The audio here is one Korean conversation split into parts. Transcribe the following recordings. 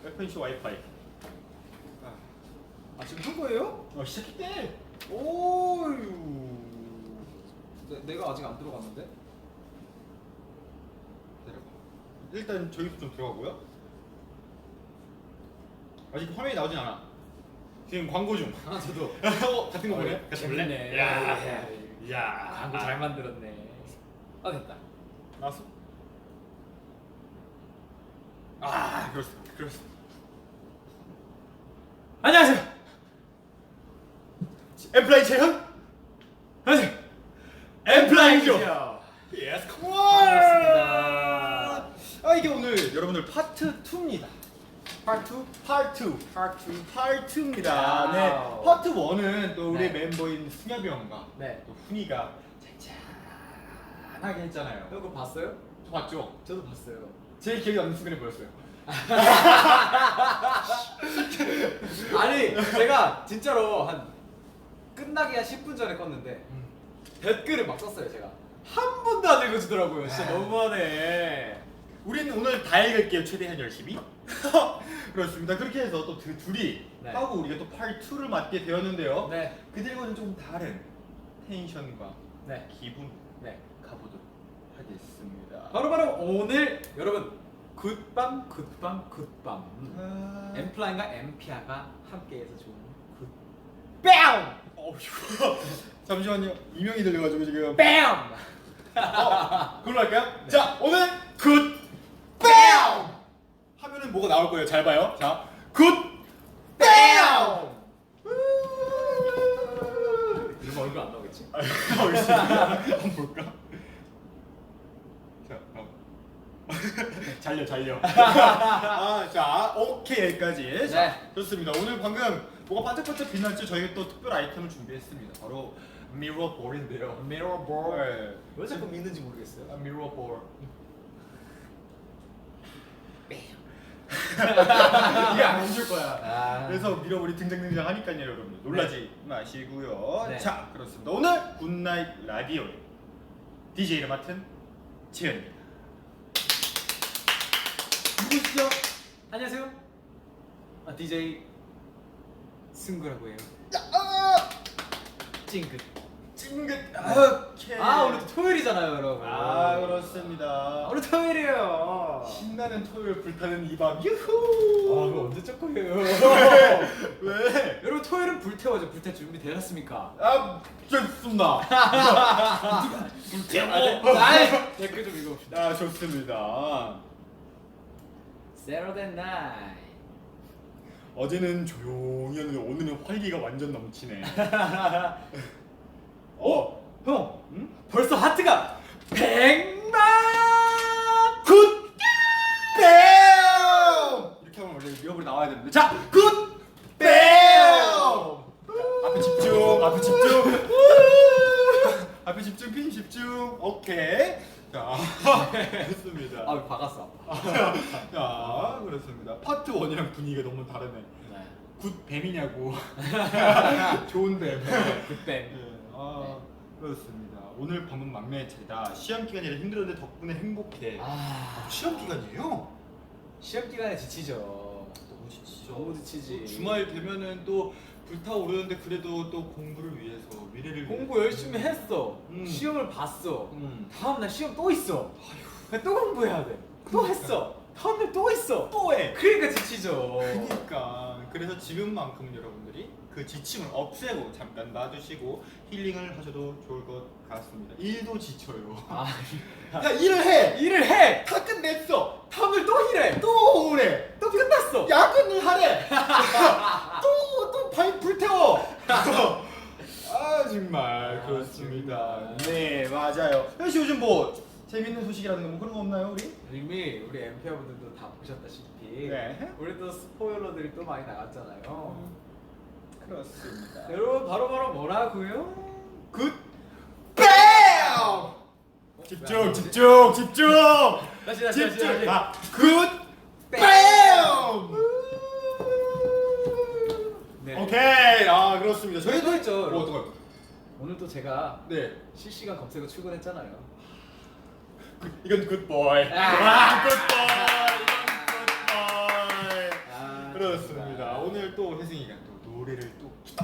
FNC 와이파이. 아 지금 한 거예요? 시작했대. 오유. 내가 아직 안 들어갔는데? 내려봐. 일단 저기서 좀 들어가고요. 아직 화면이 나오진 않아. 지금 광고 중. 아 저도. 같은 거 보네. 같이 볼래? 재밌네. 야. 광고 잘 만들었네. 아 됐다. 나왔어? 그렇습니다. 그렇습니다. 안녕하세요. 엠플라이 채현? 안녕하세요. 엠플라이죠. 예스, 컴온. 반갑습니다. 이게 오늘 여러분들 파트 2입니다. 파트 2? 파트 2. 파트 2. 파트 2입니다. 와우. 네. 파트 1은 또 우리 네. 멤버인 승엽이 형과 네. 또 훈이가 짠짠하게 했잖아요. 형 그거 봤어요? 저 봤죠? 저도 봤어요. 제일 기억에 남는 순간이 뭐였어요? 아니 제가 진짜로 한 끝나기 한 10분 전에 껐는데 댓글을 막 썼어요 제가. 한 번도 안 읽어주더라고요. 진짜 너무하네. 우리는 오늘 다 읽을게요. 최대한 열심히. 그렇습니다. 그렇게 해서 또 둘이 네. 하고 우리가 또 파트 2를 맡게 되었는데요. 네. 그들과는 조금 다른 텐션과 네. 기분 네. 가보도록 하겠습니다. 바로 오늘 여러분 굿밤 굿밤 엠플라잉과 엠피아가 함께해서 좋은 굿 뺨! 잠시만요. 이명이 들려가지고 지금. 뺨! 그걸로 할까요? 네. 자, 오늘 굿 뺨! 하면은 뭐가 나올 거예요. 잘 봐요. 자, 굿 뺨! 이러면 얼굴 안 나오겠지? 한번 볼까? 자, 잘려. 자, 오케이 여기까지. 자, 네. 좋습니다. 오늘 방금 뭐가 반짝반짝 빛날지 저희가 또 특별 아이템을 준비했습니다. 바로 미러볼인데요. 미러볼. 네. 왜 자꾸 믿는지 모르겠어요. 미러볼. 이게 안 줄 거야. 아. 그래서 미러볼이 등장 하니까요, 여러분들 놀라지 마시고요. 네. 자, 그렇습니다. 오늘 굿나잇 라디오 DJ를 맡은 재현입니다. 누구시죠? 안녕하세요. DJ 승구라고 해요. 찡긋. 찡긋. 오케이. 오늘 토요일이잖아요, 여러분. 그렇습니다. 오늘 토요일이에요. 신나는 토요일 불타는 이 밤. 유후. 그거 언제 쩍거려요? 왜? 여러분 토요일은 불태워죠. 불태 준비 되셨습니까? 좋습니다. 댓글 좀 읽어봅시다. 좋습니다. Saturday night. 어제는 조용히 했는데 오늘은 활기가 완전 넘치네. 형, 응? 벌써 하트가 100만 굿! 뺨! 이렇게 하면 원래 미어볼이 나와야 되는데. 자, 굿! 뺨! 앞에 집중, 앞에 집중. 앞에 집중, 핀 집중. 오케이. 자, 좋습니다. 박았어. 자, 그렇습니다. 파트 1이랑 분위기가 너무 다르네. 네. 굿 뱀이냐고. 좋은 뱀. 굿뱀. 네, 그렇습니다. 오늘 방금 막내 차이다. 시험 기간이라 힘들었는데 덕분에 행복해. 시험 기간이에요? 시험 기간에 지치죠. 너무 지치죠. 너무 지치지. 주말 되면은 또 불타오르는데 그래도 또 공부를 위해서 미래를 공부 위해서. 열심히 했어. 시험을 봤어. 다음 날 시험 또 있어. 또 공부해야 돼. 또 했어. 다음 날 또 있어. 또 해. 그러니까 지치죠. 그러니까 그래서 지금만큼은 여러분들이 그 지침을 없애고 잠깐 놔두시고 힐링을 하셔도 좋을 것 같습니다. 일도 지쳐요. 야, 일을 해. 일을 해. 다 끝냈어. 다음 날 또 일해. 또 오래. 또 끝났어. 야근을 하래. 또 불태워. 정말 그렇습니다. 정말. 네, 맞아요. 혹시 요즘 뭐 재밌는 소식이라든가 뭐 그런 거 없나요, 우리? 이미 우리 엠피아 분들도 다 보셨다시피 네. 우리도 스포일러들이 또 많이 나갔잖아요. 그렇습니다. 여러분 바로 뭐라고요? 굿 뺨! 집중. 다시. 집중. 굿 뺨! 네. 오케이. 그렇습니다. 저희도 했죠. 어떤 거? 오늘 또 제가 네. 실시간 검색어 출근했잖아요. 이건 굿보이. 아. 굿보이. 이건 굿보이.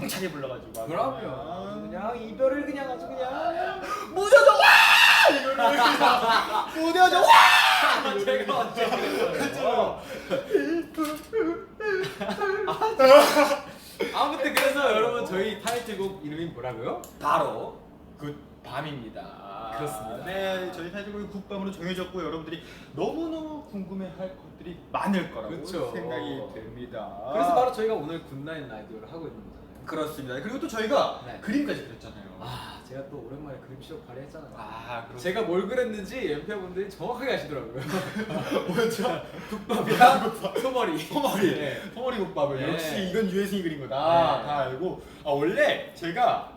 우렁차게 불러가지고 그럼요. 그냥 이별을 그냥 아주 그냥 무뎌져 와! 이거를 그냥 무뎌져 와! 제가 언제 그랬어요? 아무튼 그래서 여러분 저희 타이틀곡 이름이 뭐라고요? 바로 굿밤입니다. 그렇습니다. 네, 저희 타이틀곡이 굿밤으로 정해졌고 여러분들이 너무너무 궁금해할 것들이 많을 거라고 그렇죠. 생각이 됩니다. 그래서 바로 저희가 오늘 굿나잇 라디오를 하고 있는 거잖아요. 그렇습니다. 그리고 또 저희가 네. 그림까지 그렸잖아요. 아, 제가 또 오랜만에 그림 실력 발휘했잖아요. 그렇습니다. 제가 뭘 그랬는지 엠피아분들이 정확하게 아시더라고요. 뭐였죠? 국밥이랑 소머리. 소머리. 네. 소머리 국밥을 네. 역시 이건 유해승이 그린 거다. 네. 다 알고. 원래 제가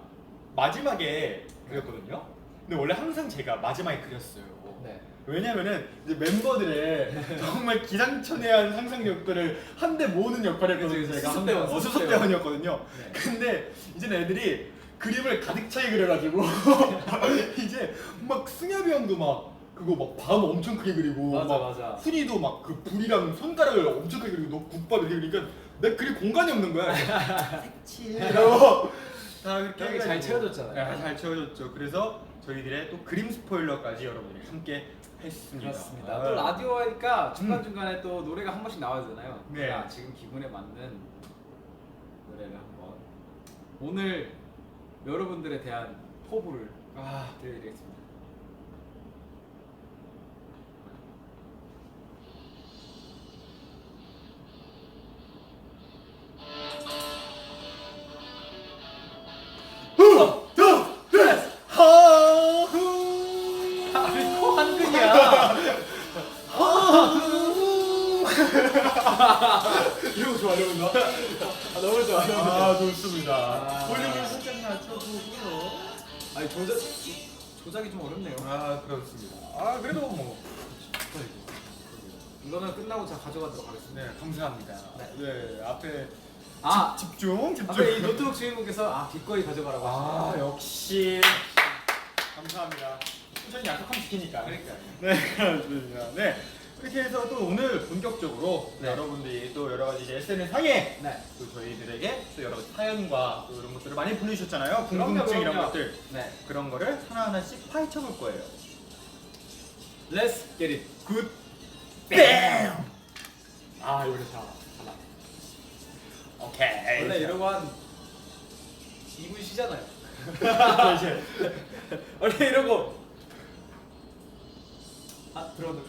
마지막에 그렸거든요. 근데 원래 항상 제가 마지막에 그렸어요. 네. 왜냐면은 이제 멤버들의 정말 기상천외한 상상력들을 한데 모으는 역할을 했거든요. 그치, 제가 수습대원, 수습대원이었거든요. 네. 근데 이제는 애들이 그림을 가득 차게 그려가지고 이제 막 승엽이 형도 막 그거 막 밤 엄청 크게 그리고 맞아, 막 맞아. 훈이도 막 그 불이랑 손가락을 엄청 크게 그리고 너 국밥 이렇게 그러니까 내 그릴 공간이 없는 거야. 색칠하고 다 그렇게 형이 잘 해가지고. 채워줬잖아요. 네, 잘 채워줬죠. 그래서 저희들의 또 그림 스포일러까지 여러분들이 함께 했습니다. 그렇습니다. 아. 또 라디오 하니까 중간중간에 또 노래가 한 번씩 나와야 되잖아요. 네. 제가 지금 기분에 맞는 노래를 한번 오늘 여러분들에 대한 포부를 드리겠습니다. 코 한근이야. 이런 거 좋아, 이런 거. 너무 좋아, 너무 좋아. 좋습니다. 볼륨을 살짝 낮춰보고요. 아니 조작이 좀 어렵네요. 그렇습니다. 그래도 뭐. 이거는 끝나고 제가 가져가도록 하겠습니다. 네, 감사합니다. 네, 앞에 아, 집중. 앞에 이 노트북 주인분께서 기꺼이 가져가라고 하시네요. 역시 감사합니다. 저는 약속하면 지키니까. 그러니까요. 네, 그렇습니다. 네. 이렇게 해서 또 오늘 본격적으로 네. 여러분들이 또 여러 가지 SNS 상에 네. 또 저희들에게 또 여러 가지 사연과 또 이런 것들을 많이 보내주셨잖아요. 그럼요, 궁금증 이런 그럼요. 것들. 네. 그런 거를 하나하나씩 파헤쳐 볼 거예요. Let's get it. Good. 뺨! 아, 이거 잘. 오케이. 원래 이러고 한 2분 쉬잖아요. 이제 원래 이러고 들어도.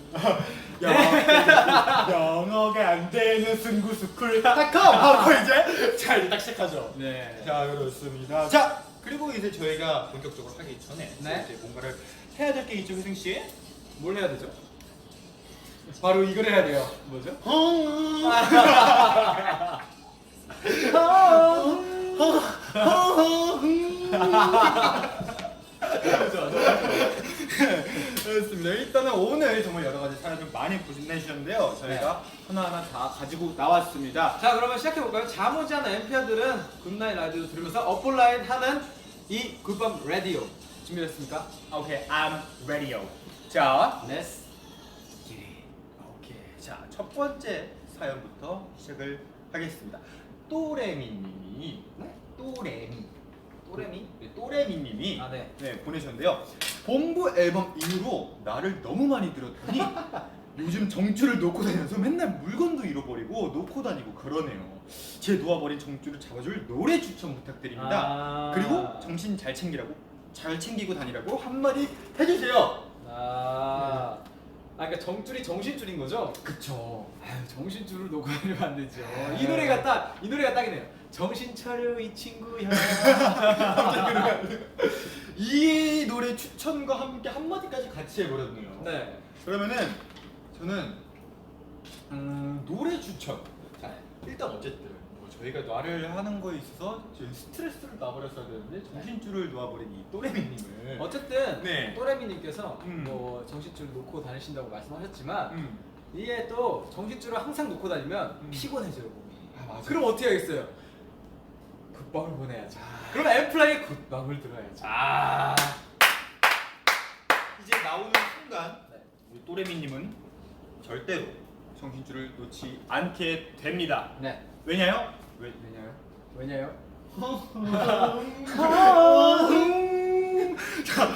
영어가 안 되는 승구스쿨.com 하고 이제 자 이제 딱 시작하죠. 네. 자 그렇습니다. 자 그리고 이제 저희가 본격적으로 하기 전에 네. 이제 뭔가를 해야 될 게 있죠, 혜승 씨? 뭘 해야 되죠? 바로 이걸 해야 돼요. 뭐죠? 그렇습니다. 일단은 오늘 정말 여러 가지 사연을 많이 보내주셨는데요. 저희가 하나하나 다 가지고 나왔습니다. 자, 그러면 시작해 볼까요? 잠 오지 않은 엠피아들은 굿나잇 라디오 들으면서 업볼라인 하는 이 굿밤 라디오 준비됐습니까? 오케이, I'm ready. 자, Let's 오케이. 자, 첫 번째 사연부터 시작을 하겠습니다. 또레미님이 네? 또레미 또레미? 네, 또레미님이 아, 네. 보내셨는데요. 본부 앨범 이후로 나를 너무 많이 들었더니 요즘 정줄을 놓고 다녀서 맨날 물건도 잃어버리고 놓고 다니고 그러네요. 제 놓아버린 정줄을 잡아줄 노래 추천 부탁드립니다. 그리고 정신 잘 챙기고 다니라고 한마디 해주세요. 그러니까 정줄이 정신줄인 거죠? 그쵸. 아유, 정신줄을 놓고 다니면 안 되죠. 네. 이 노래가 딱이네요. 정신 차려 이 친구야. 이 노래 추천과 함께 한마디까지 같이 해버렸네요. 네. 그러면은 저는 노래 추천. 자, 일단 어쨌든 뭐 저희가 놔를 하는 거에 있어서 저희 스트레스를 놔버렸어야 되는데 정신줄을 놓아버린 이 또레미님을 어쨌든 네. 또레미님께서 뭐 정신줄 놓고 다니신다고 말씀하셨지만 네. 이게 또 정신줄을 항상 놓고 다니면 피곤해져요 몸이. 맞아요. 그럼 어떻게 하겠어요? 굿밤을 보내야죠. 그럼 엠플라이의 굿밤을 들어야죠. 이제 나오는 순간 네. 우리 또레미님은 절대로 정신줄을 놓지 않게 됩니다. 네. 왜냐요? 왜냐요? 자,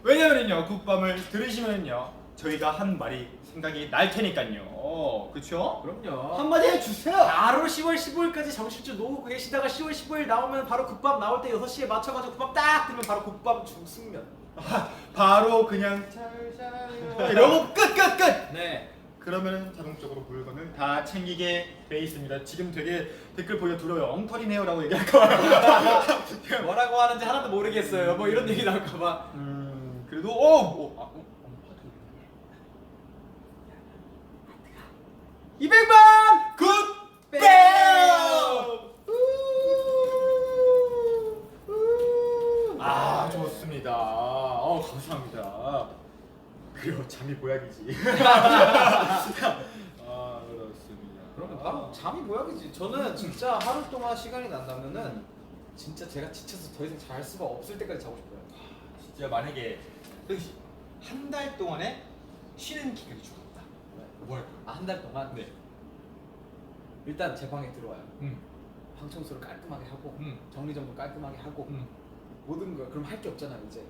왜냐면요 국밥을 들으시면요 저희가 한 말이 생각이 날 테니까요. 그쵸? 그럼요. 한마디 해주세요. 바로 10월 15일까지 정신줄 놓고 계시다가 10월 15일 나오면 바로 국밥 나올 때 6시에 맞춰가지고 국밥 딱 뜨면 바로 국밥 중승면. 바로 그냥 잘 자요 이러고 끝. 네. 그러면 자동적으로 물건을 다 챙기게 돼 있습니다. 지금 되게 댓글 보여 들어요. 엉터리네요라고 얘기할까 봐. 뭐라고 하는지 하나도 모르겠어요. 뭐 이런 얘기 나올까봐. 그래도 파도 200만 굿 아 좋습니다. 감사합니다. 그리고 잠이 보약이지. 아 그렇습니다. 그러면 바로 잠이 모약이지. 저는 진짜 하루 동안 시간이 난다면은 진짜 제가 지쳐서 더 이상 잘 수가 없을 때까지 자고 싶어요. 진짜 만약에 한 달 동안에 쉬는 기간이 주어졌다. 뭐 할 거예요? 한 달 동안 네. 일단 제 방에 들어와요. 음. 방 청소를 깔끔하게 하고 음. 정리정돈 깔끔하게 하고 음. 모든 걸 그럼 할 게 없잖아요 이제.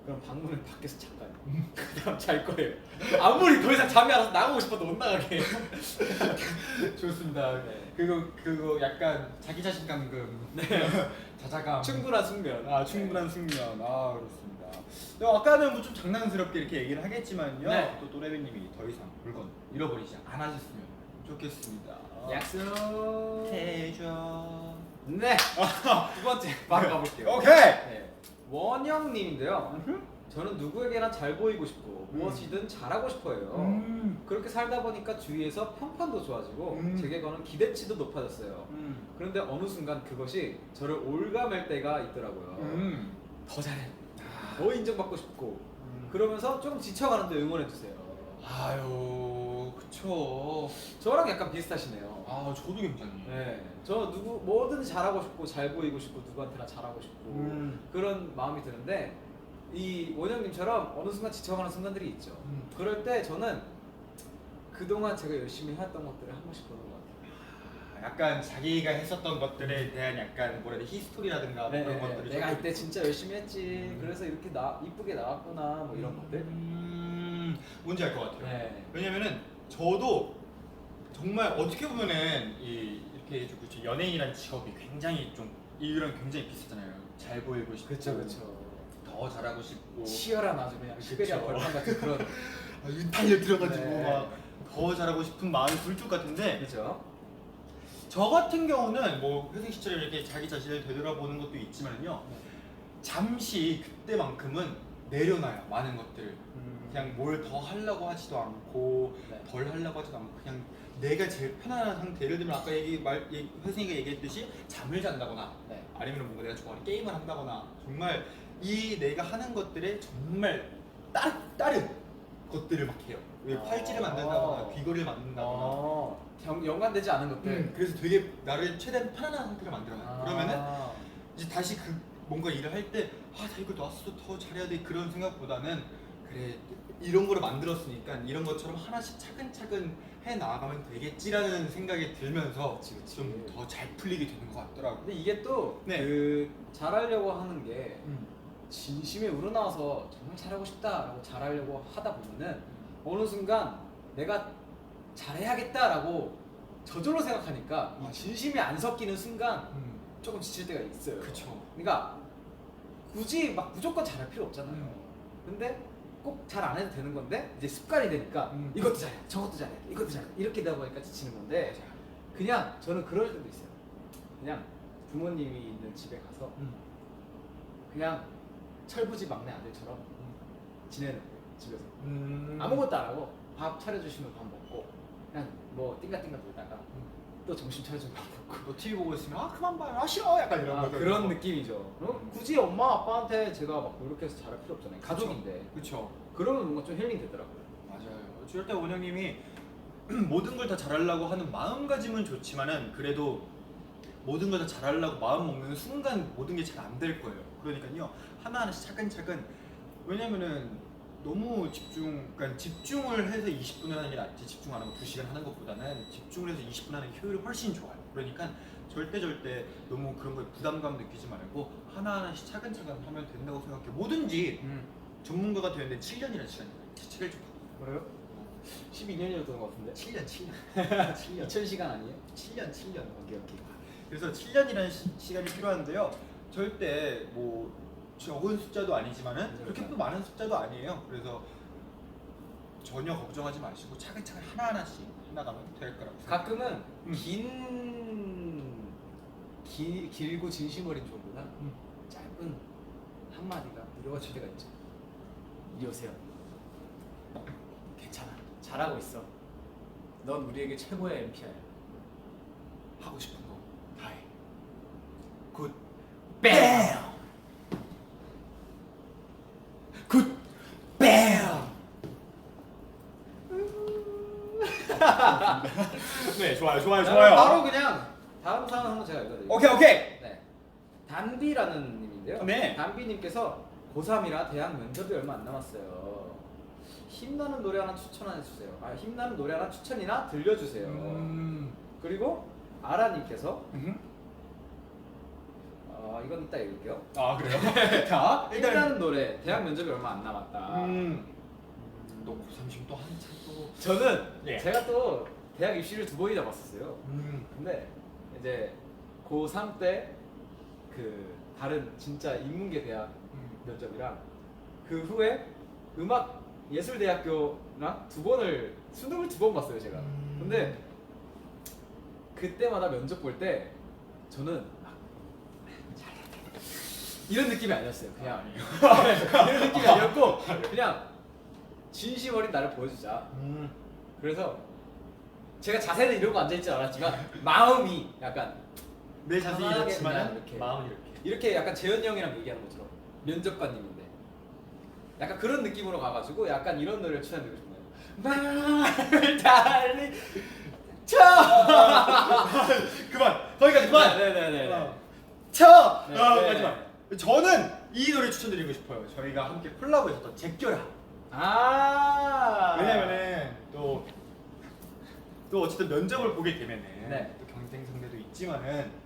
그럼 방문을 밖에서 잠가요. 음. 그다음 잘 거예요. 아무리 더 이상 잠이 안 와서 나가고 싶어도 못 나가게. 좋습니다. 네. 그거 약간 자기 자신감 자자감. 충분한 숙면. 충분한 숙면. 그렇습니다. 아까는 뭐 좀 장난스럽게 이렇게 얘기를 하겠지만요. 네. 또 또래비님이 더 이상 물건 잃어버리지 않으셨으면 좋겠습니다. 약속. 해줘. 네. 두 번째 바로 가볼게요. 오케이. 네. 원영님인데요. 저는 누구에게나 잘 보이고 싶고 무엇이든 잘하고 싶어요. 그렇게 살다 보니까 주위에서 평판도 좋아지고 제게 거는 기대치도 높아졌어요. 그런데 어느 순간 그것이 저를 올가맬 때가 있더라고요. 더 잘해. 더 인정받고 싶고 그러면서 조금 지쳐가는데 응원해주세요. 아유, 그쵸. 저랑 약간 비슷하시네요. 저도 굉장히. 네, 저 뭐든 잘하고 싶고 잘 보이고 싶고 누구한테나 잘하고 싶고 그런 마음이 드는데 이 원영님처럼 어느 순간 지쳐가는 순간들이 있죠. 그럴 때 저는 그동안 제가 열심히 해왔던 것들을 한 번씩 보는 것 같아요. 약간 자기가 했었던 것들에 대한 약간 뭐라 해야 돼 히스토리라든가 네, 그런 것들이 내가 조금- 이때 진짜 열심히 했지. 그래서 이렇게 이쁘게 나왔구나. 뭐 이런 것들. 뭔지 알 것 같아요. 네. 왜냐면은 저도 정말 어떻게 보면은 이렇게 좀 그렇죠. 연예인이란 직업이 굉장히 좀 이랑 굉장히 비슷하잖아요. 잘 보이고 싶고, 그쵸. 더 잘하고 싶고, 치열한 아주 그냥 시베리아 그쵸. 벌판 같은 그런. 달려 들어가지고 네. 막 더 잘하고 싶은 마음이 굴뚝 같은데 그죠? 저 같은 경우는 뭐 회생 시절에 이렇게 자기 자신을 되돌아보는 것도 있지만요. 잠시 그때만큼은 내려놔요. 많은 것들. 그냥 뭘 더 하려고 하지도 않고 네. 덜 하려고 하지도 않고 그냥 내가 제일 편안한 상태. 예를 들면 아까 회생이가 얘기했듯이 잠을 잔다거나 네. 아니면 뭔가 내가 좋아하는 게임을 한다거나 정말 이 내가 하는 것들에 정말 다른 것들을 막 해요. 왜 팔찌를 만든다거나 귀걸이를 만든다거나 연관되지 않은 것들. 그래서 되게 나를 최대한 편안한 상태로 만들어놔요. 그러면은 이제 다시 그 뭔가 일을 할 때 나 이거 놨어 더 잘해야 돼 그런 생각보다는 그래 이런 거를 만들었으니까 이런 것처럼 하나씩 차근차근 해 나가면 되겠지라는 생각이 들면서 그치. 좀 더 잘 풀리게 되는 것 같더라고요. 근데 이게 또 네. 그 잘하려고 하는 게 진심에 우러나와서 정말 잘하고 싶다라고 잘하려고 하다 보면은 어느 순간 내가 잘해야겠다라고 저절로 생각하니까 이 진심이 안 섞이는 순간 조금 지칠 때가 있어요. 그쵸. 그러니까 굳이 막 무조건 잘할 필요 없잖아요. 근데 꼭 잘 안 해도 되는 건데 이제 습관이 되니까 이것도 잘해, 저것도 잘해, 이것도 잘해 이렇게 되다 보니까 지치는 건데 그냥 저는 그럴 때도 있어요. 그냥 부모님이 있는 집에 가서 그냥 철부지 막내 아들처럼 지내는 거예요. 집에서 아무것도 안 하고 밥 차려주시면 밥 먹고 그냥 뭐 띵가띵가 놀다가 또 점심 차려주면 밥 먹고 뭐 TV 보고 있으면 그만 봐요 싫어 약간 이런 거 그런 느낌이죠. 굳이 엄마 아빠한테 제가 막 노력해서 잘할 필요 없잖아요. 가족인데 그쵸. 그러면 뭔가 좀 힐링 되더라고요. 맞아요. 저럴 때 원영님이 모든 걸 다 잘하려고 하는 마음가짐은 좋지만은 그래도 모든 걸 다 잘하려고 마음 먹는 순간 모든 게 잘 안 될 거예요. 그러니까요 하나하나씩 차근차근 왜냐면은 너무 그러니까 집중을 해서 20분을 하는 게 낫지 집중 안 하고 2시간 하는 것보다는 집중을 해서 20분 하는 게 효율이 훨씬 좋아요. 그러니까 절대 너무 그런 거에 부담감 느끼지 말고 하나하나씩 차근차근 하면 된다고 생각해. 뭐든지 전문가가 되는데 7년이라는 시간이 책을 좀 그래요? 12년이었던 것 같은데. 7년 2000시간 아니에요? 7년 오케이. 그래서 7년이라는 시간이 필요한데요. 절대 뭐 적은 숫자도 아니지만은 그렇게 또 많은 숫자도 아니에요. 그래서 전혀 걱정하지 마시고 차근차근 하나하나씩 해나가면 될 거라고 생각합니다. 가끔은 길고 진심 어린 조보다 짧은 한마디가 위로가 줄 때가 있죠. 이리 오세요. 괜찮아. 잘하고 있어. 넌 우리에게 최고의 MP야. 하고 싶은 거 다 해. 굿. 뱀! 굿. 뱀! 네, 좋아요. 바로 그냥 다음 사연 한번 제가 읽어드릴게요. 오케이. 네. 단비라는 님인데요. 네. 단비님께서 고3이라 대학 면접이 얼마 안 남았어요. 힘나는 노래 하나 추천해주세요. 힘나는 노래 하나 추천이나 들려주세요. 그리고 아라님께서 이건 이따 읽을게요. 아 그래요? 자 힘나는 노래 대학 면접이 얼마 안 남았다. 또 고3 지금 또 한참 또 저는 예. 제가 또 대학 입시를 2번이나 봤었어요. 근데 이제 고3 때 그 다른 진짜 인문계 대학 면접이랑 그 후에 음악 예술대학교랑 2번을 수능을 2번 봤어요 제가. 근데 그때마다 면접 볼 때 저는 막 잘해야 돼 이런 느낌이 아니었어요. 그냥 이런 느낌이 아니었고 그냥 진심 어린 나를 보여주자. 그래서 제가 자세는 이러고 앉아있지 않았지만 마음이 약간 내 자세히 편하게 이렇지만은 그냥 이렇게. 마음은 이렇게 약간 재현이 형이랑 얘기하는 것처럼 면접관님인데 약간 그런 느낌으로 가가지고 약간 이런 노래를 추천드리고 싶네요. 말 달리 쳐. 그만 거기까지 그만. 네네네. 쳐. 네, 마지막. 저는 이 노래 추천드리고 싶어요. 저희가 함께 콜라보했었던 제껴라. 왜냐면은 또 어쨌든 면접을 보게 되면은 네. 또 경쟁 상대도 있지만은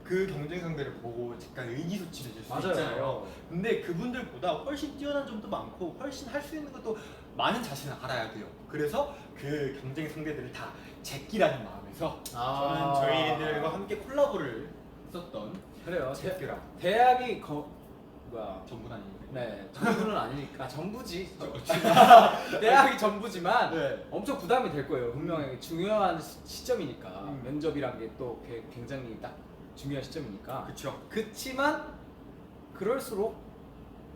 그 경쟁 상대를 보고 약간 의기소침해질 수 맞아요. 있잖아요. 근데 그분들보다 훨씬 뛰어난 점도 많고 훨씬 할 수 있는 것도 많은 자신을 알아야 돼요. 그래서 그 경쟁 상대들을 다 제끼라는 마음에서 저는 저희들과 함께 콜라보를 했었던 그래요. 제껴라. 대학이 전부는 아니고. 네, 전부는 아니니까 전부지. 대학이 전부지만 네. 엄청 부담이 될 거예요. 분명히 중요한 시점이니까 면접이란 게 또 굉장히 딱 중요한 시점이니까. 그렇죠. 그치만 그럴수록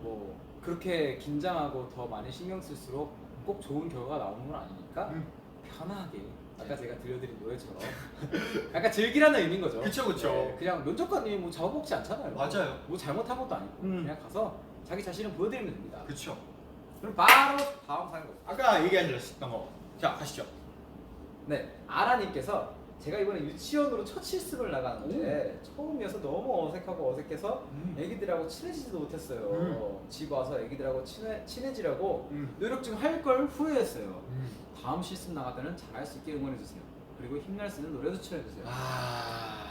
뭐 그렇게 긴장하고 더 많이 신경 쓸수록 꼭 좋은 결과가 나오는 건 아니니까 편하게 아까 제가 들려드린 노래처럼 약간 즐기라는 의미인 거죠. 그쵸. 네, 그냥 면접관님이 뭐 잡아먹지 않잖아요. 맞아요. 뭐 잘못한 것도 아니고 그냥 가서 자기 자신을 보여드리면 됩니다. 그렇죠. 그럼 바로 다음 사연 거죠. 아까 얘기하셨던 거. 자, 가시죠. 네, 아라님께서 제가 이번에 유치원으로 첫 실습을 나가는데 처음이어서 너무 어색해서 애기들하고 친해지지도 못했어요. 집 와서 애기들하고 친해지려고 노력 좀 할 걸 후회했어요. 다음 실습 나갈 때는 잘할 수 있게 응원해주세요. 그리고 힘낼 수 있는 노래도 추천해주세요.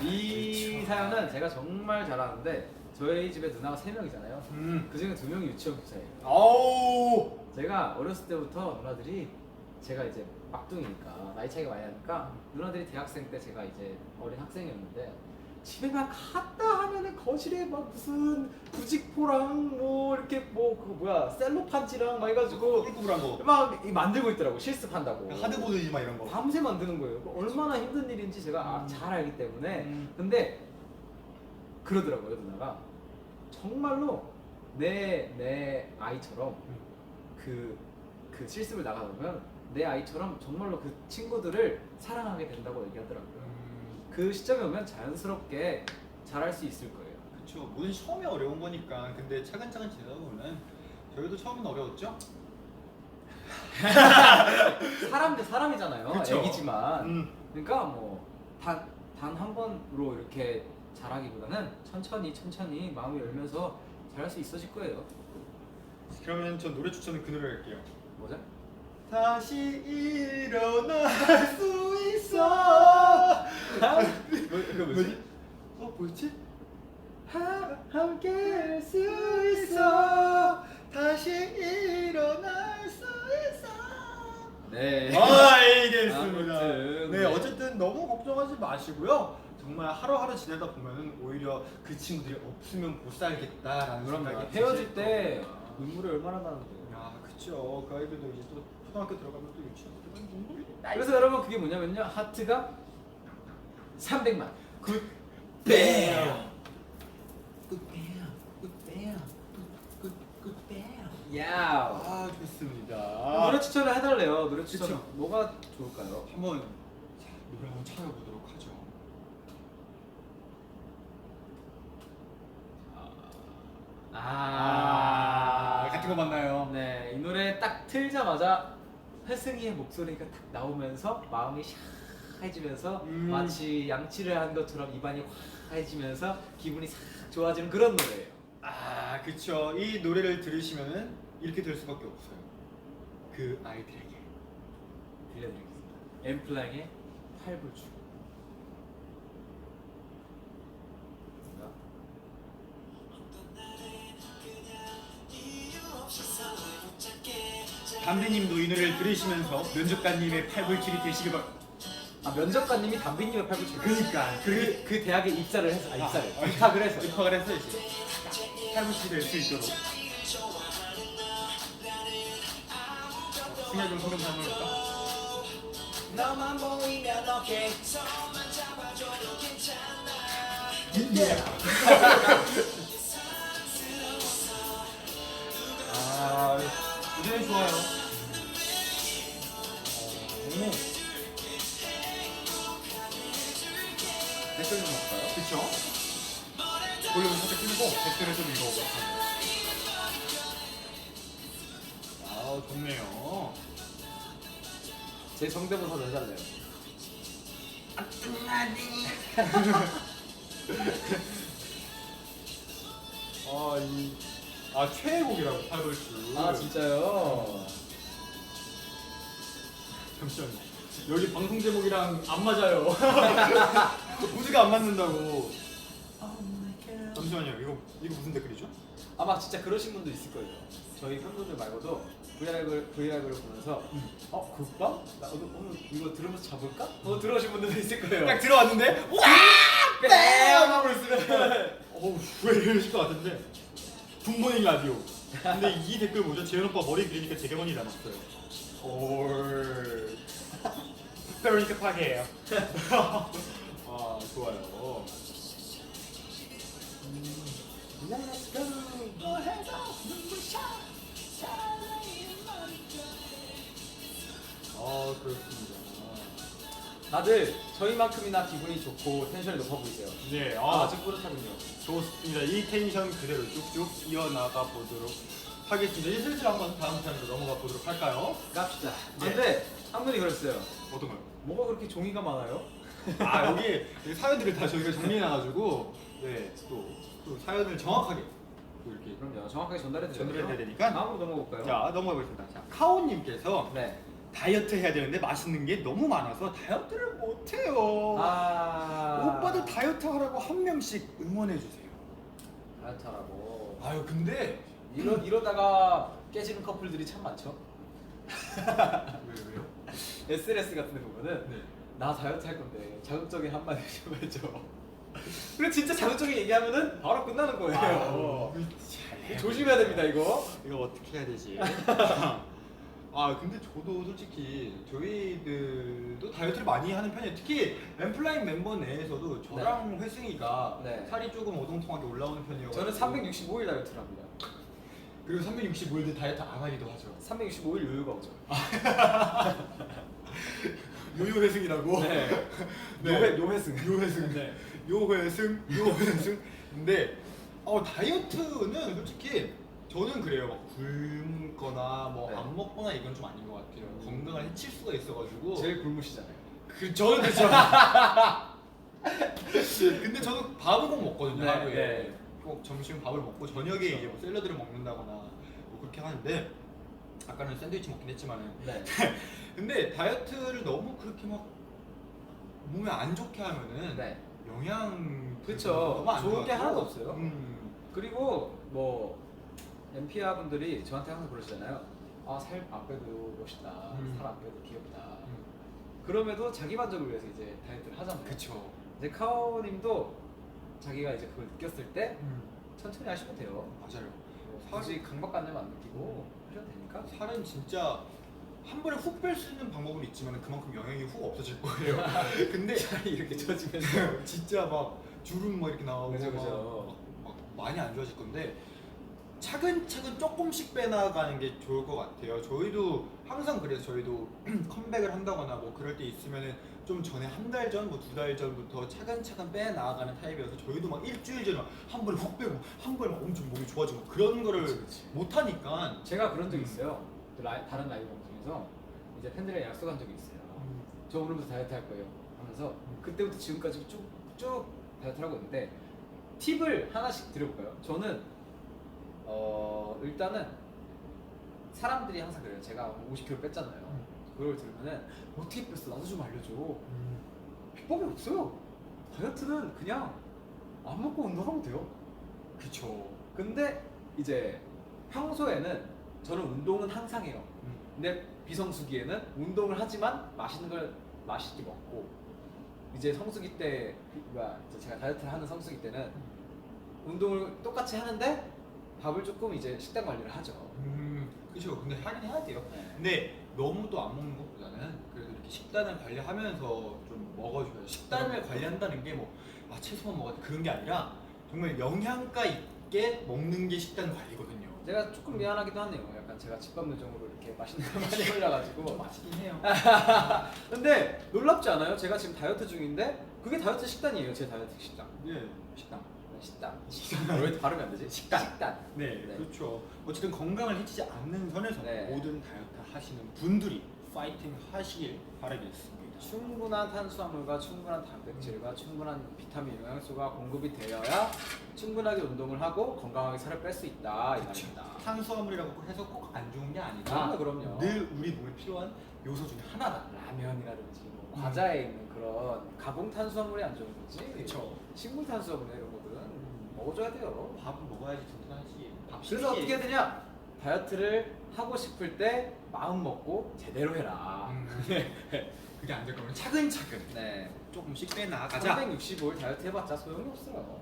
이 그렇죠. 사연은 제가 정말 잘하는데 저희 집에 누나가 3명이잖아요. 그중에 2명이 유치원 교사예요. 아우. 제가 어렸을 때부터 누나들이 제가 이제 막둥이니까 나이 차이가 많이 나니까 누나들이 대학생 때 제가 이제 어린 학생이었는데 집에만 갔다 하면은 거실에 막 무슨 부직포랑 뭐 이렇게 뭐 그거 뭐야 셀로판지랑 막 해가지고 꾸불꾸불한 거. 막 만들고 있더라고. 실습한다고 하드보드 막 이런 거. 밤새 만드는 거예요. 얼마나 힘든 일인지 제가 잘 알기 때문에. 근데 그러더라고요 누나가 정말로 내 아이처럼 그 실습을 나가다 보면 내 아이처럼 정말로 그 친구들을 사랑하게 된다고 얘기하더라고요. 그 시점에 오면 자연스럽게 잘할 수 있을 거예요. 그렇죠. 모든 처음에 어려운 거니까. 근데 차근차근 지내다 보면 저희도 처음엔 어려웠죠. 사람 대 사람이잖아요. 그쵸. 애기지만. 그러니까 뭐 단 한 번으로 이렇게 잘하기보다는 천천히 마음을 열면서 잘할 수 있어질 거예요. 그러면 전 노래 추천은 그 노래 할게요. 뭐죠? 다시 일어날 수 있어. 이거 뭐지? 뭐지? 함께 할 수 있어. 다시 일어날 수 있어. 네. 알겠습니다. 아무튼, 네, 네. 어쨌든 너무 걱정하지 마시고요. 정말 하루하루 지내다 보면은 오히려 그 친구들이 없으면 못 살겠다라는 생각이 그럼요. 드실 헤어질 때 겁니다. 눈물이 얼마나 나는데요. 야, 그쵸. 그 아이들도 이제 또 초등학교 들어가면 또 유치원 들어가면 눈물이 그래서 여러분 그게 뭐냐면요. 하트가 300만. 굿. 뱀. 야우. 아, 좋습니다. 노래 추천을 해달래요. 노래 추천. 그쵸. 뭐가 좋을까요? 한번 노래 한번 찾아보도록 하죠. 같은 거 맞나요? 네, 이 노래 딱 틀자마자 회승이의 목소리가 딱 나오면서 마음이 샤해지면서 마치 양치를 한 것처럼 입안이 화해지면서 기분이 싹 좋아지는 그런 노래예요. 아, 그쵸. 이 노래를 들으시면은 이렇게 될 수밖에 없어요. 그 아이들에게. 들려드리겠습니다. 엠플라잉의 팔불출. 담비님도 이 노래를 들으시면서 면접관님의 팔불출이 되시길 바랍니다. 아, 면접관님이 담비님의 팔불출. 그러니까 그 대학에 입사를 해서 입사를 입학을 해서 이제 팔불출이 될 수 있도록. 승혁 좀 소름 한번 해볼까? 너만 보이면 오케이. 아, 노래 좋아요. 댓글 좀 볼까요? 그쵸? 볼륨을 살짝 끄고 댓글을 좀 읽어보도록 하겠습니다. 아, 좋네요. 제 성대모사 내달래요. 최애 곡이라고 팔불출. 아 진짜요? 잠시만요. 여기 방송 제목이랑 안 맞아요. 무지가 안 맞는다고. 잠시만요. 이거 무슨 댓글이죠? 아마 진짜 그러신 분도 있을 거예요. 저희 팬분들 말고도 브이라이브를 보면서 국밥? 나 오늘 이거 들으면서 잡을까? 들어오신 분들도 있을 거예요. 딱 들어왔는데 와! 뺨! 하고 있으면 왜 이러실 것 같은데 굿모닝 라디오. 근데 이 댓글 뭐죠? 재현 오빠 머리 길이니까 재경원이 닮았어요. 올. 그러니까 파괴예요. 아, 좋아요. Let's go. 아, 그렇습니다. 다들 저희만큼이나 기분이 좋고 텐션이 높아 보이세요. 네, 아주 뿌듯하군요. 좋습니다. 이 텐션 그대로 쭉쭉 이어나가 보도록 하겠습니다. 이제 슬슬 한번 다음 편으로 넘어가 보도록 할까요? 갑시다. 네. 근데 한 분이 그랬어요. 어떤 거요? 뭐가 그렇게 종이가 많아요? 아, 여기 사연들을 다 저희가 정리해놔가지고 네, 또 사연을 정확하게 또 이렇게 그럼요. 정확하게 전달해 드려야 전달해야 되니까. 다음으로 넘어가 볼까요? 자, 넘어가 보겠습니다. 자, 카오님께서 네. 다이어트 해야 되는데 맛있는 게 너무 많아서 다이어트를 못해요. 오빠도 다이어트 하라고 한 명씩 응원해 주세요. 다이어트하라고. 아유, 근데 이러다가 깨지는 커플들이 참 많죠. 왜요? SNS 같은 데 보면은 네. 나 다이어트 할 건데 자극적인 한마디 좀 해줘. 그래 진짜 자극적인 얘기하면은 바로 끝나는 거예요. 조심해야 됩니다 이거. 이거 어떻게 해야 되지? 근데 저도 솔직히 저희들도 다이어트를 많이 하는 편이에요. 특히 엠플라잉 멤버 내에서도 저랑 회승이가 네. 살이 조금 어동통하게 올라오는 편이에요. 저는 365일 다이어트를 합니다. 그리고 365일 다이어트 안 하기도 하죠. 365일 요요가 오죠. 요요 회승이라고. 네. 네. 요회승. 요회승. 네. 요회승. 근데 다이어트는 솔직히 저는 그래요. 막 굶거나 뭐 안 네. 먹거나 이건 좀 아닌 것 같아요. 건강을 해칠 수가 있어가지고. 제일 굶으시잖아요. 저는 그렇죠. 근데 저도 밥을 꼭 먹거든요. 네, 하루에. 네. 꼭 점심 밥을 먹고 저녁에 이제 뭐 샐러드를 먹는다거나 뭐 뭐 그렇게 하는데 아까는 샌드위치 먹긴 했지만은 네. 근데 다이어트를 너무 그렇게 막 몸에 안 좋게 하면은 네. 영양 그쵸. 너무 안 좋은 게 좋아서. 하나도 없어요. 그리고 뭐 MP아 분들이 저한테 항상 그러시잖아요. 아, 살 안 빼도 멋있다. 살 안 빼도 귀엽다. 그럼에도 자기 만족을 위해서 이제 다이어트를 하잖아요. 그쵸. 이제 카오님도 자기가 이제 그걸 느꼈을 때 천천히 하시면 돼요. 맞아요. 뭐 굳이 강박관념 안 느끼고 하셔도 되니까. 살은 진짜 한 번에 훅 뺄 수 있는 방법은 있지만 그만큼 영양이 훅 없어질 거예요. 근데 살이 이렇게 쪄지면서 진짜 막 주름 막 이렇게 나오고 그죠, 그죠. 막 많이 안 좋아질 건데 차근차근 조금씩 빼나가는 게 좋을 것 같아요. 저희도 항상 그래서 저희도 컴백을 한다거나 뭐 그럴 때 있으면은 좀 전에 한 달 전, 뭐 2달 전부터 차근차근 빼나가는 타입이어서 저희도 막 일주일 전에 한 번에 훅 빼고 한 번에 막 엄청 몸이 좋아지고 그런 거를 그치. 못 하니까 제가 그런 적이 있어요. 또 다른 라이브 방송에서 이제 팬들이랑 약속한 적이 있어요. 저 오늘부터 다이어트 할 거예요 하면서 그때부터 지금까지 쭉쭉 다이어트를 하고 있는데 팁을 하나씩 드려볼까요? 저는 일단은 사람들이 항상 그래요. 제가 50kg 뺐잖아요. 그걸 들으면은 어떻게 뺐어? 나도 좀 알려줘. 비법이 없어요. 다이어트는 그냥 안 먹고 운동하면 돼요. 그쵸. 근데 이제 평소에는 저는 운동은 항상 해요. 근데 비성수기에는 운동을 하지만 맛있는 걸 맛있게 먹고 이제 성수기 때 이제 제가 다이어트를 하는 성수기 때는 운동을 똑같이 하는데 밥을 조금 이제 식단 관리를 하죠. 그쵸. 근데 하긴 해야 돼요. 네. 근데 너무 또 안 먹는 것보다는 그래도 이렇게 식단을 관리하면서 좀 먹어줘요. 식단을 관리한다는 게 뭐 채소만 먹어야 돼 그런 게 아니라 정말 영양가 있게 먹는 게 식단 관리거든요. 제가 조금 미안하기도 하네요. 약간 제가 집밥 요정으로 이렇게 맛있는 거 많이 올려가지고 맛있긴 해요. 근데 놀랍지 않아요? 제가 지금 다이어트 중인데 그게 다이어트 식단이에요. 제 다이어트 식단. 네, 식단. 왜 발음이 안 되지? 식단. 네, 네. 그렇죠. 어쨌든 건강을 해치지 않는 선에서 네. 모든 다이어트 하시는 분들이 파이팅 하시길 바라겠습니다. 충분한 탄수화물과 충분한 단백질과 충분한 비타민 영양소가 공급이 되어야 충분하게 운동을 하고 건강하게 살을 뺄 수 있다 이 말입니다. 탄수화물이라고 해서 꼭 안 좋은 게 아니라 그럼요. 늘 우리 몸에 필요한 요소 중에 하나다. 라면이라든지 뭐 과자에 있는 그런 가공 탄수화물이 안 좋은 거지. 그쵸. 식물 탄수화물 이런 것들은 먹어줘야 돼요. 밥은 먹어야지 든든하지. 그래서 어떻게 해야 되냐? 다이어트를 하고 싶을 때 마음 먹고 제대로 해라. 그게 안 될 거면 차근차근 네. 조금씩 빼 나가자. 365일 다이어트 해봤자 소용이 없어요.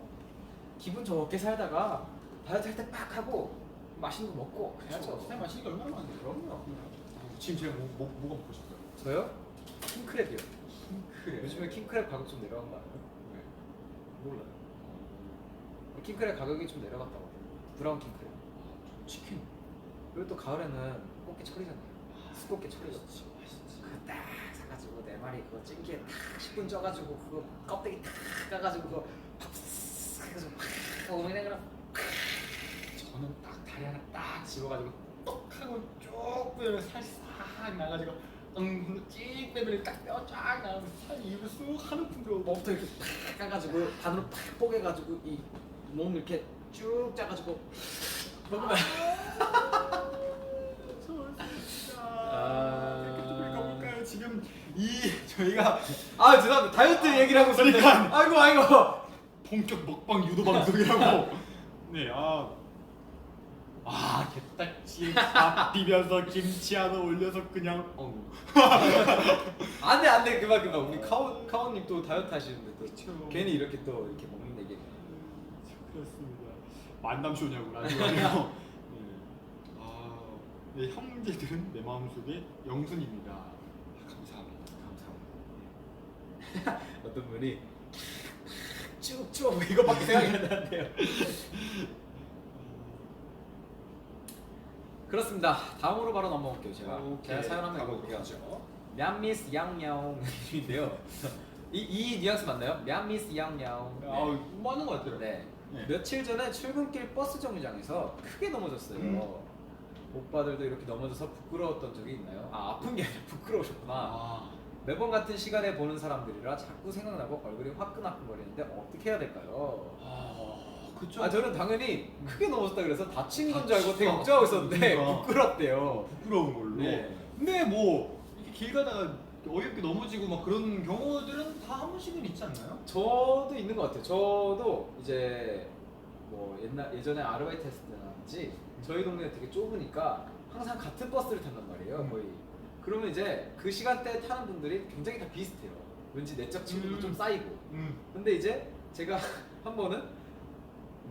기분 좋게 살다가 다이어트 할 때 빡 하고 맛있는 거 먹고 해야죠. 세상 마시는 게 얼마나 많은데. 그럼요. 지금 제가 뭐가 먹고 싶어요? 저요? 킹크랩이요. 그래. 요즘에 킹크랩 가격 좀 내려간 거 알아요? 네. 몰라요. 킹크랩 가격이 좀 내려갔다고. 브라운 킹크랩. 치킨. 그리고 또 가을에는 꽃게 철이잖아요. 수꽃게 철이죠. 맛있지. 그거 딱 사가지고 네 마리 그거 찜기에 딱 10분 쪄가지고 그거 껍데기 딱 까가지고 그거 팍 해가지고 팍 먹으면 그냥 저는 딱 다리 하나 딱 집어가지고 떡 하고 쭉 빼면 살싹 나가지고 찍 빼면 딱 뼈 쫙 나오면 살 입을 쑥 하는 분들 뭐부터 이렇게 팍 까가지고 반으로 팍 뽀개가지고 이 몸 이렇게 쭉 짜가지고 먹으면 가볼까요? 지금 저희가 죄송합니다. 다이어트 얘기를 하고 있었는데 그러니까. 아이고 본격 먹방 유도 방송이라고. 네, 게딱지에 밥 비벼서 김치 하나 올려서 그냥 안돼 그만 우리 카오님 또 다이어트 하시는데 또 그쵸. 괜히 이렇게 또 이렇게 먹는 얘기 그렇습니다. 만남 쇼냐고 아니요. 네, 형제들은 내 마음속에 영순입니다. 감사합니다. 어떤 분이 쭉쭉 이거밖에 생각이 안 나는데요. 그렇습니다. 다음으로 바로 넘어갈게요. 제가 사연 한번 읽어볼게요. 냠미스 양냐옹인데요. 이 뉘앙스 맞나요? 냠미스 양냐옹. 맞는 것 같아요. 네. 며칠 전에 출근길 버스 정류장에서 크게 넘어졌어요. 오빠들도 이렇게 넘어져서 부끄러웠던 적이 있나요? 아픈 게 아니라 부끄러우셨구나. 매번 같은 시간에 보는 사람들이라 자꾸 생각나고 얼굴이 화끈화끈거리는데 어떻게 해야 될까요? 그쵸. 아 저는 당연히 크게 넘어졌다 그래서 다친 건 줄 알고 되게 걱정하고 있었는데 그러니까. 부끄럽대요. 부끄러운 걸로. 네. 근데 뭐 이렇게 길 가다가 어이없게 넘어지고 막 그런 경우들은 다 한 번씩은 있지 않나요? 저도 있는 것 같아요. 저도 이제 뭐 예전에 아르바이트 했을 때는지 저희 동네가 되게 좁으니까 항상 같은 버스를 탄단 말이에요. 거의. 그러면 이제 그 시간대에 타는 분들이 굉장히 다 비슷해요. 왠지 내적 친구도 좀 쌓이고. 근데 이제 제가 한 번은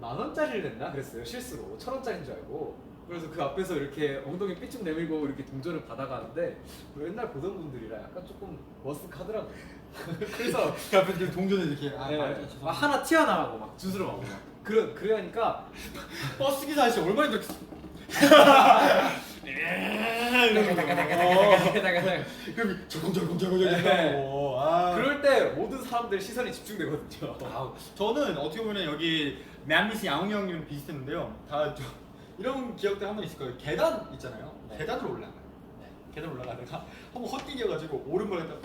10,000원짜리를 냈나 그랬어요. 실수로 1,000원짜리인 줄 알고. 그래서 그 앞에서 이렇게 엉덩이 삐쭉 내밀고 이렇게 동전을 받아가는데 옛날 보던 분들이라 약간 조금 머쓱하더라고요. 그래서 그 앞에 이렇게 동전을 이렇게 막 하나 튀어나가고 막 주스러 가고 막 그러니까 버스 기사 아저씨 얼마나 힘들었어. 그럼 절컹절컹 네. 하고. 아. 그럴 때 모든 사람들 시선이 집중되거든요. 저는 어떻게 보면 여기 맨미스 양웅 형이랑 비슷했는데요. 다 이런 기억들 한 번 있을 거예요. 계단 있잖아요. 네. 계단으로 올라가요. 네. 계단 올라가다가 한번 헛디뎌가지고 오른발에 딱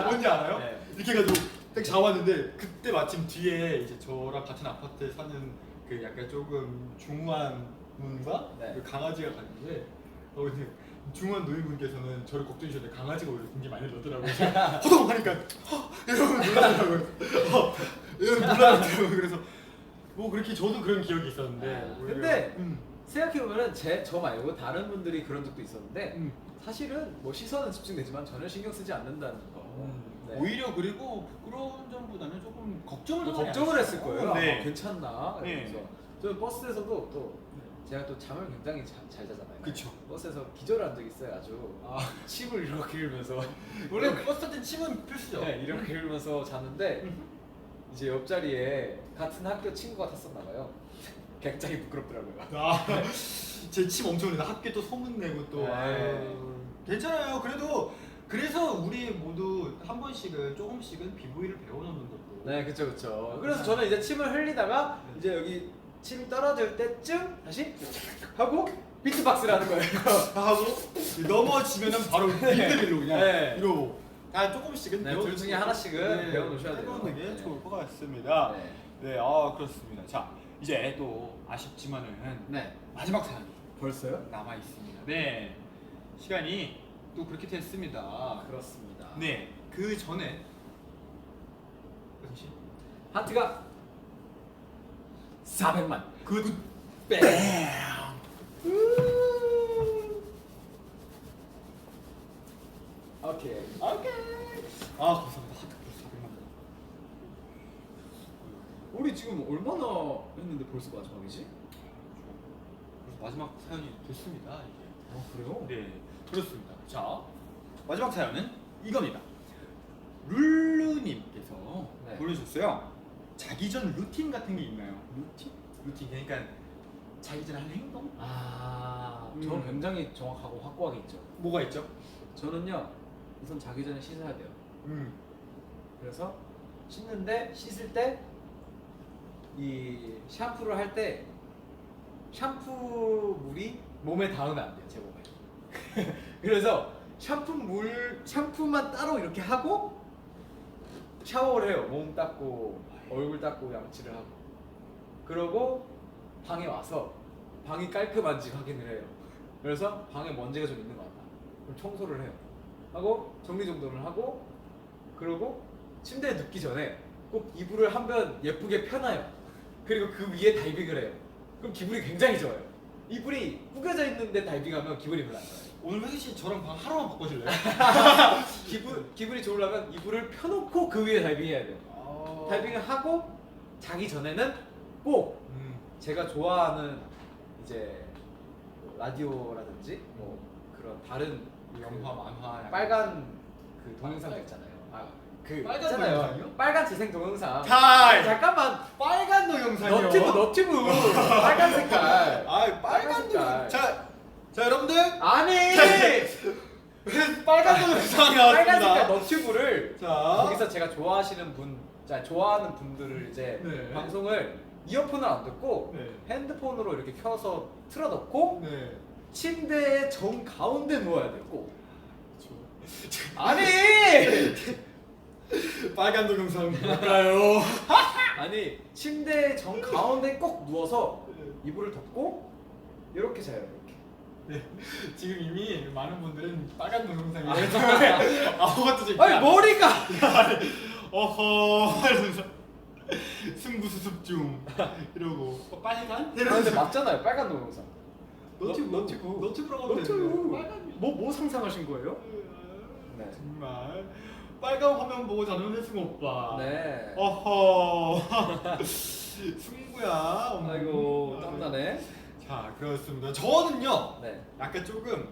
뭔지 알아요? 네. 이렇게 해가지고 딱 잡았는데 그때 마침 뒤에 이제 저랑 같은 아파트에 사는 그 약간 조금 중후한 분과 네. 그 강아지가 갔는데 근데 중후한 노인분께서는 저를 걱정해주셨는데 강아지가 원래 굉장히 많이 놀더라고요. 허동 하니까 이러면 놀라더라고요. 이러면 놀라더라고요. 그래서 뭐 그렇게 저도 그런 기억이 있었는데 근데 생각해보면은 저 말고 다른 분들이 그런 적도 있었는데 사실은 뭐 시선은 집중되지만 전혀 신경 쓰지 않는다는 거. 네. 오히려 그리고 부끄러운 점보다는 조금 걱정을 더 많이 걱정을 했을 거예요. 네. 아, 괜찮나? 네. 그래서 저는 버스에서도 또 제가 또 잠을 굉장히 잘 자잖아요. 그쵸. 버스에서 기절을 한 적이 있어요. 아주 침을 이렇게 흘리면서 원래 버스 탈 땐 침은 필수죠. 네, 이렇게 흘리면서 잤는데 이제 옆자리에 같은 학교 친구가 탔었나 봐요. 굉장히 부끄럽더라고요. 제 침 엄청 흘리다 학교 또 소문내고 또 네. 아유, 괜찮아요. 그래서 우리 모두 한 번씩은 조금씩은 비보이를 배워놓는 것도 네, 그쵸. 그래서 저는 이제 침을 흘리다가 이제 여기 침이 떨어질 때쯤 다시 하고 비트박스를 하는 거예요. 하고 넘어지면은 바로 비트릴로 그냥 네. 이러고 다 조금씩은 네, 둘 중에 하나씩은 배워놓으셔야 돼요. 해보는 게 네. 좋을 것 같습니다. 네. 네, 그렇습니다. 자, 이제 또 아쉽지만은 네. 마지막 사연이 벌써요? 남아 있습니다. 네, 시간이 또 그렇게 됐습니다. 그렇습니다. 네, 그 전에 그렇지. 하트가 400만. 굿. 뺨. 오케이. 감사합니다. 하트 플러스 400만. 우리 지금 얼마나 했는데 벌써 마지막이지? 그래서 마지막 사연이 됐습니다. 이게. 그래요? 네, 그렇습니다. 자, 마지막 사연은 이겁니다. 룰루님께서 네. 보내주셨어요. 자기 전 루틴 같은 게 있나요? 루틴 그러니까 자기 전에 하는 행동? 저는 굉장히 정확하고 확고하게 있죠. 뭐가 있죠? 저는요 우선 자기 전에 씻어야 돼요. 그래서 씻을 때 이 샴푸를 할 때 샴푸 물이 몸에 닿으면 안 돼요, 제 몸에. 그래서 샴푸만 따로 이렇게 하고 샤워를 해요. 몸 닦고 얼굴 닦고 양치를 하고. 그러고 방에 와서 방이 깔끔한지 확인을 해요. 그래서 방에 먼지가 좀 있는 것 같다. 그럼 청소를 해요. 하고 정리정돈을 하고 그러고 침대에 눕기 전에 꼭 이불을 한 번 예쁘게 펴놔요. 그리고 그 위에 다이빙을 해요. 그럼 기분이 굉장히 좋아요. 이불이 구겨져 있는데 다이빙하면 기분이 별로 안 좋아요. 오늘 회식 씨 저랑 방 하루만 바꿔줄래요? 기분이 좋으려면 이불을 펴놓고 그 위에 다이빙해야 돼요. 다이빙을 하고 자기 전에는 꼭 제가 좋아하는 이제 라디오라든지 뭐 그런 다른 영화, 만화, 약간. 빨간 그 동영상 있잖아요. 그 빨간 있잖아요. 동영상이요? 빨간 재생 동영상. 타임! 잠깐만. 빨간 동영상이요. 너튜브 빨간 색깔. 빨간 동영상. 자, 여러분들 아니. 빨간 동영상이 나왔습니다. 빨간 색깔 너튜브를 자. 거기서 제가 좋아하는 분들을 이제 네. 방송을 이어폰을 안 듣고 네. 핸드폰으로 이렇게 켜서 틀어놓고 네. 침대의 정 가운데 누워야 돼요. 꼭. 아니. 빨간 동영상 뭘까요? 아니 침대 정 가운데 꼭 누워서 이불을 덮고 이렇게 자요. 이렇게. 지금 이미 많은 분들은 빨간 동영상이 아, 아무것도 지금 아니 머리가 어허 이러면서 승부수습 중 이러고 빨간? 근데 맞잖아요. 빨간 동영상. 너튜브 너튜브. 너튜브라고 하면 너튜브. 되는데 빨간 뭐 상상하신 거예요? 네. 정말 빨간 화면 보고 자는 혜승 오빠 네. 어허 승부야 아이고 땀나네. 자 그렇습니다 저는요 네. 약간 조금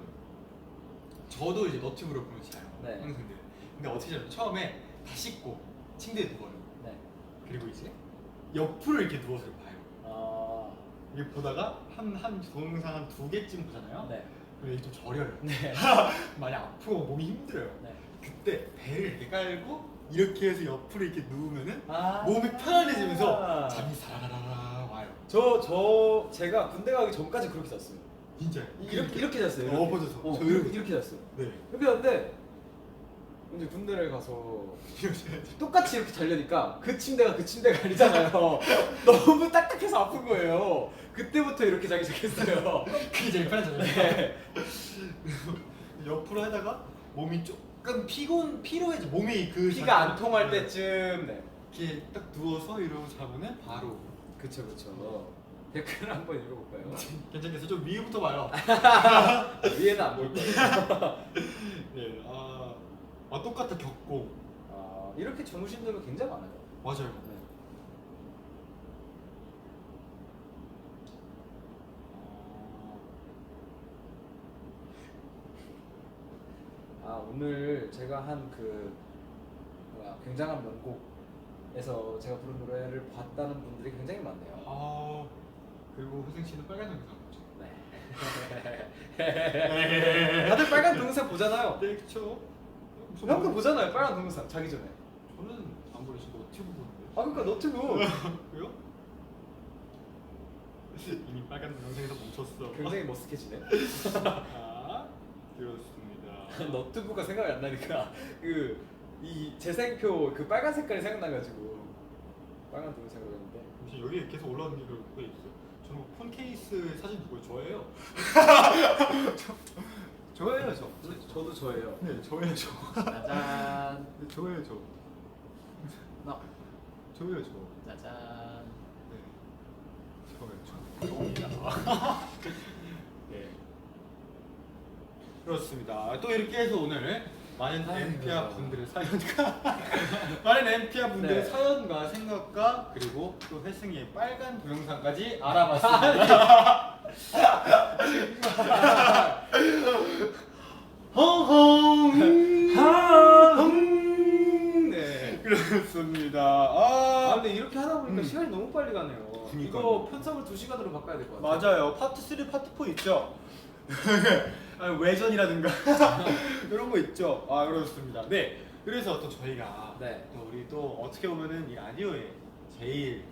저도 이제 너튜브를 보면서 자요 네. 항상 근데 어떻게 자면 처음에 다 씻고 침대에 누워요 네. 그리고 이제 옆으로 이렇게 누워서 봐요 아. 이게 보다가 한 동영상 한 2개쯤 보잖아요 네. 그럼 이게 좀 저려요 네. 많이 아프고 몸이 힘들어요 네. 그때 배를 이렇게 깔고 이렇게 해서 옆으로 이렇게 누우면은 아. 몸이 편안해지면서 잠이 사라라라 와요 제가 군대 가기 전까지 그렇게 잤어요. 진짜 이렇게 잤어요. 엎어져서 저 저 이렇게 잤어요. 네 이렇게 잤는데 이제 군대를 가서 똑같이 이렇게 자려니까 그 침대가 그 침대가 아니잖아요. 너무 딱딱해서 아픈 거예요. 그때부터 이렇게 자기 시작했어요. 그게 제일 편하잖아요 네. 옆으로 하다가 몸이 조금 피로해져 몸이 그 피가 안 상태로 통할 때쯤. 네. 이렇게 딱 누워서 이러고 자면은 바로 그쵸. 댓글 한번 읽어볼까요? 괜찮겠어요? 좀 위에부터 봐요 위에는 안 볼 거예요. 네, 똑같아 격고 아, 이렇게 주무신 분들 굉장히 많아요. 맞아요 네. 오늘 제가 한 그 굉장한 명곡에서 제가 부른 노래를 봤다는 분들이 굉장히 많네요. 그리고 혜승 씨는 빨간 영상 보죠 네. 다들 빨간 동영상 보잖아요. 네 그쵸 형도 보잖아요. 빨간 동영상 자기 전에. 저는 안 보려서 너튜브 보는데 그러니까 너튜브. 왜요? 이미 빨간 영상에서 멈췄어 굉장히 머쓱해지네. 그렇습니다 너튜브가 생각이 안 나니까 이 재생표 그 빨간 색깔이 생각나가지고 빨간 동영상을 봤는데. 혹시 여기 계속 올라오는 게 그거 있어요? 저는 폰 케이스 사진 누구예요? 저예요 저예요 저도 저예요. 네 저예요 저 짜잔. 네, 저예요 저 나. 저예요 저 짜잔. 네 저예요 저 네. 그렇습니다 또 이렇게 해서 오늘 많은 엠피아 분들의 사연과 많은 엠피아 분들의 네. 사연과 생각과 그리고 또 혜승이의 빨간 동영상까지 알아봤습니다. 네. 그렇습니다. 근데 이렇게 하다 보니까 시간이 너무 빨리 가네요. 그니까요. 이거 편성을 2시간으로 바꿔야 될 것 같아요. 맞아요. 파트 3, 파트 4 있죠. 외전이라든가 이런 거 있죠. 그렇습니다. 네. 그래서 또 저희가 네. 또 우리 또 어떻게 보면은 이 라디오에 제일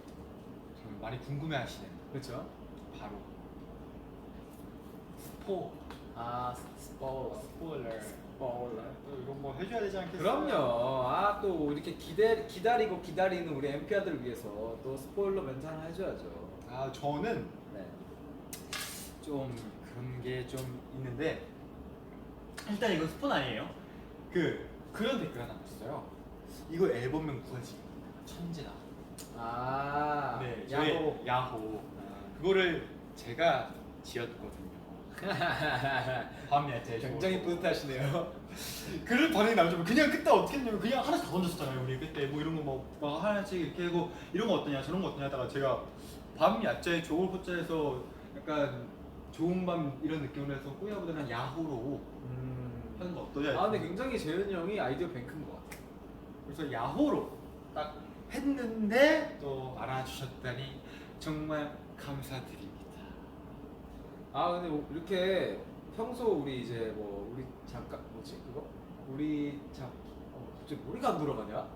좀 많이 궁금해하시는 그렇죠. 바로 스포일러. 또 이런 거 해줘야 되지 않겠어요? 그럼요. 또 이렇게 기다리는 우리 엠피아들을 위해서 또 스포일러 멘트 하나 해줘야죠. 저는 네. 좀 그런 게 좀 있는데 일단 이건 스폰 아니에요. 그런 댓글 하나 봤어요. 이거 앨범명 누가 지은 천재다. 네, 야호. 야호. 그거를 제가 지었거든요. 밤 야채 굉장히 뿌듯하시네요. 그런 반응이 나오죠. 그냥 그때 어떻게 했냐면 그냥 하나씩 다 던졌었잖아요. 우리 그때 뭐 이런 거 막 하나씩 이렇게 하고 이런 거 어떠냐 저런 거 어떠냐 하다가 제가 밤 야채 좋을 호자에서 약간 좋은 밤 이런 느낌으로 해서 꾸며보다는 야호로 하는 거 어떠냐. 근데 굉장히 재현이 형이 아이디어 뱅크인 것 같아요. 그래서 야호로 딱 했는데 또 알아주셨다니 정말 감사드립니다. 근데 뭐 이렇게 평소 우리 이제 뭐 우리 잠깐 뭐지 그거? 갑자기 머리가 안 돌아가냐?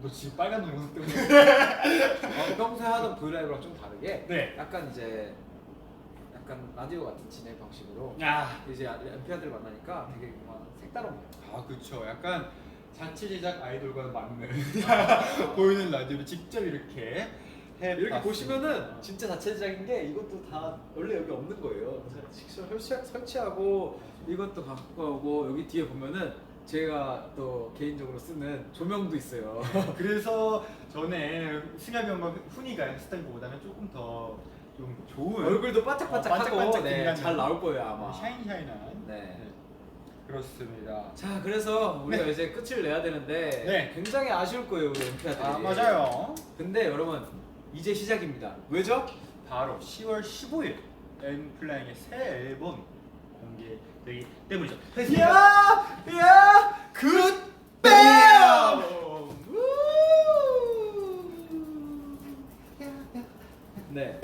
너 지금 빨간 동영상 때문에 평소에 하던 브이라이브랑 좀 다르게 네. 약간 이제 약간 라디오 같은 진행 방식으로 야. 이제 엠피아들 만나니까 되게 막 색다르네요. 그렇죠. 약간 자체 제작 아이돌과 맞는 보이는 라디오를 직접 이렇게 이렇게 보시면은 진짜 자체 제작인 게 이것도 다 원래 여기 없는 거예요. 직접 설치하고 이것도 갖고 오고 여기 뒤에 보면은 제가 또 개인적으로 쓰는 조명도 있어요. 그래서 전에 승엽이 형과 훈이가 했던 것보다는 조금 더 좀 좋은 얼굴도 반짝반짝하고 반짝반짝 네, 빛나는 잘 나올 거예요 아마. 샤이니샤이한 네. 그렇습니다. 자 그래서 우리가 네. 이제 끝을 내야 되는데 네. 굉장히 아쉬울 거예요 우리 엠피아들이. 아 맞아요. 근데 여러분 이제 시작입니다. 왜죠? 바로 10월 15일 엠플라잉의 새 앨범 공개되기 때문이죠. 야 굿뱀! 네.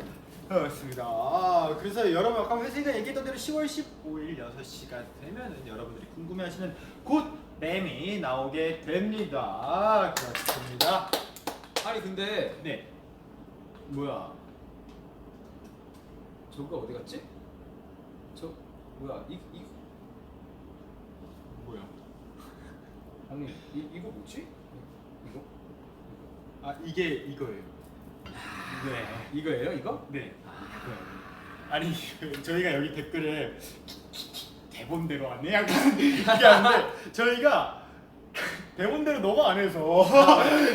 그렇습니다. 아, 그래서 여러분 아까 회사가 얘기했던 대로 10월 15일 6시가 되면은 여러분들이 궁금해하시는 굿뱀이 나오게 됩니다. 그렇습니다. 아니 근데 네. 뭐야? 저거 어디 갔지? 저 뭐야? 이 뭐야? 아니 이거 뭐지? 이거? 아 이게 이거예요. 네. 이거예요? 이거? 네. 아니 저희가 여기 댓글에 대본대로 안 해요. 이게 아닌데 저희가 대본대로 너무 안 해서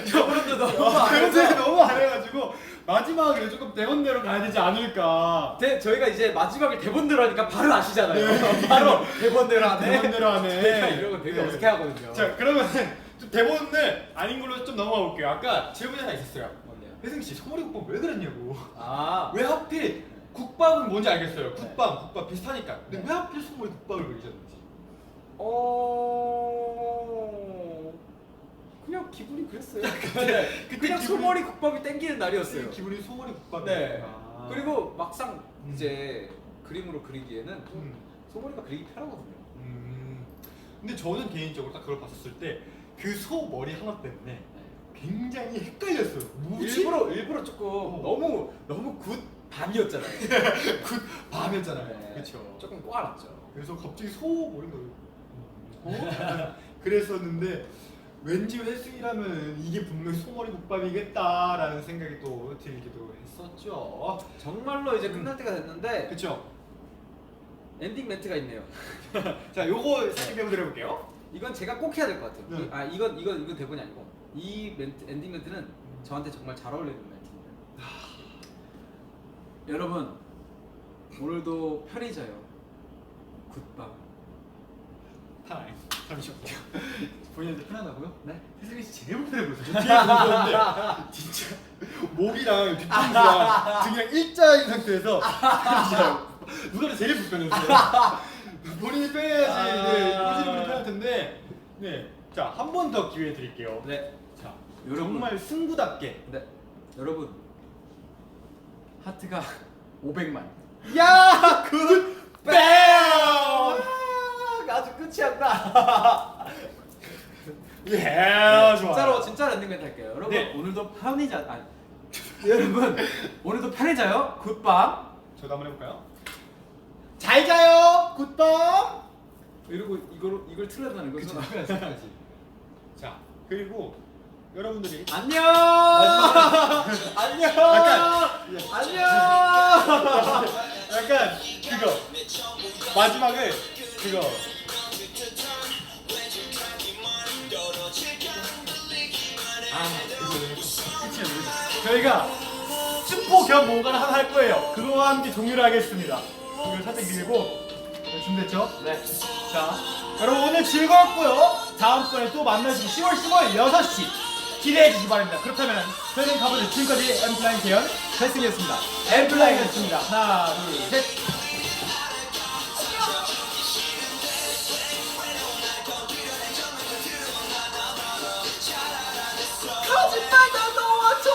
저번에도 대본대로 너무 안 해가지고 마지막에 조금 대본대로 가야 되지 않을까. 저희가 이제 마지막에 대본대로 하니까 바로 아시잖아요. 네. 바로 대본대로 하네. 대본대로 하네. 저희가 이런 거 되게 네. 어색해 하거든요. 자 그러면 좀 대본을 아닌 걸로 좀 넘어가 볼게요. 아까 질문이 하나 있었어요. 뭔데요? 혜승 씨 소머리 국밥 왜 그랬냐고. 아, 왜 하필 국밥은 뭔지 알겠어요. 국밥 비슷하니까. 근데 네. 왜 하필 소머리 국밥을 그리셨는지. 그냥 기분이 그랬어요. 그때 그냥 기분이- 소머리 국밥이 땡기는 날이었어요. 기분이 소머리 국밥이. 네. 아. 그리고 막상 이제 그림으로 그리기에는 좀 음. 소머리가 그리기 편하거든요. 근데 저는 개인적으로 딱 그걸 봤었을 때 그 소 머리 하나 때문에 굉장히 헷갈렸어요. 뭐지? 일부러 조금 너무 굿 밤이었잖아요. 굿 밤이었잖아요. 네. 그렇죠. 조금 꼬아놨죠. 그래서 갑자기 소 머리가 그랬었는데 왠지 혜승이라면 이게 분명히 소머리 국밥이겠다라는 생각이 또 들기도 했었죠. 정말로 이제 끝날 때가 됐는데 그렇죠. 엔딩 멘트가 있네요. 자, 요거 살짝 해보도록 해볼게요. 이건 제가 꼭 해야 될 것 같아요. 네. 이건 대본이 아니고 이 멘트 엔딩 멘트는 저한테 정말 잘 어울리는 멘트입니다. 여러분 오늘도 편히 자요. 굿밤. 타임. 잠시만요. 본인한테 편하다고요? 네. 혜승이 씨 제일 불편해보세요. 뒤에 보는데 진짜 목이랑 뒤통수랑 등이랑 일자인 상태에서 진짜 누가 제일 불편해요. 본인이 빼야지. 네, 본인이 편할 텐데. 네. 자, 한 번 더 기회 드릴게요. 네. 자, 여러분. 정말 승부답게. 네. 여러분 하트가 500만. 야, 굿뱀! 아주 끝이 안 나. 예, 좋아. 진짜로 엔딩 멘트 할게요. 여러분 네. 오늘도 편히 자. 아니. 여러분 오늘도 편히 자요. 굿밤. 저도 한번 해볼까요? 잘 자요, 굿밤. 이러고 이걸 틀어다는 거죠. 해야지. 자, 그리고 여러분들이 안녕. 안녕. 안녕. 약간 그거 마지막에 그거 저희가 슈퍼 겸 뭔가를 하나 할 거예요. 그거와 함께 종료를 하겠습니다. 이걸 살짝 밀고 준비됐죠? 네. 자, 여러분 오늘 즐거웠고요. 다음번에 또 만나시고 10월 15일 6시 기대해 주시기 바랍니다. 그렇다면 저희는 가보죠. 지금까지 엠플라잉 대현 혜승이었습니다. 엠플라잉이었습니다. 하나, 둘, 셋. 거짓말 다 놓아줘.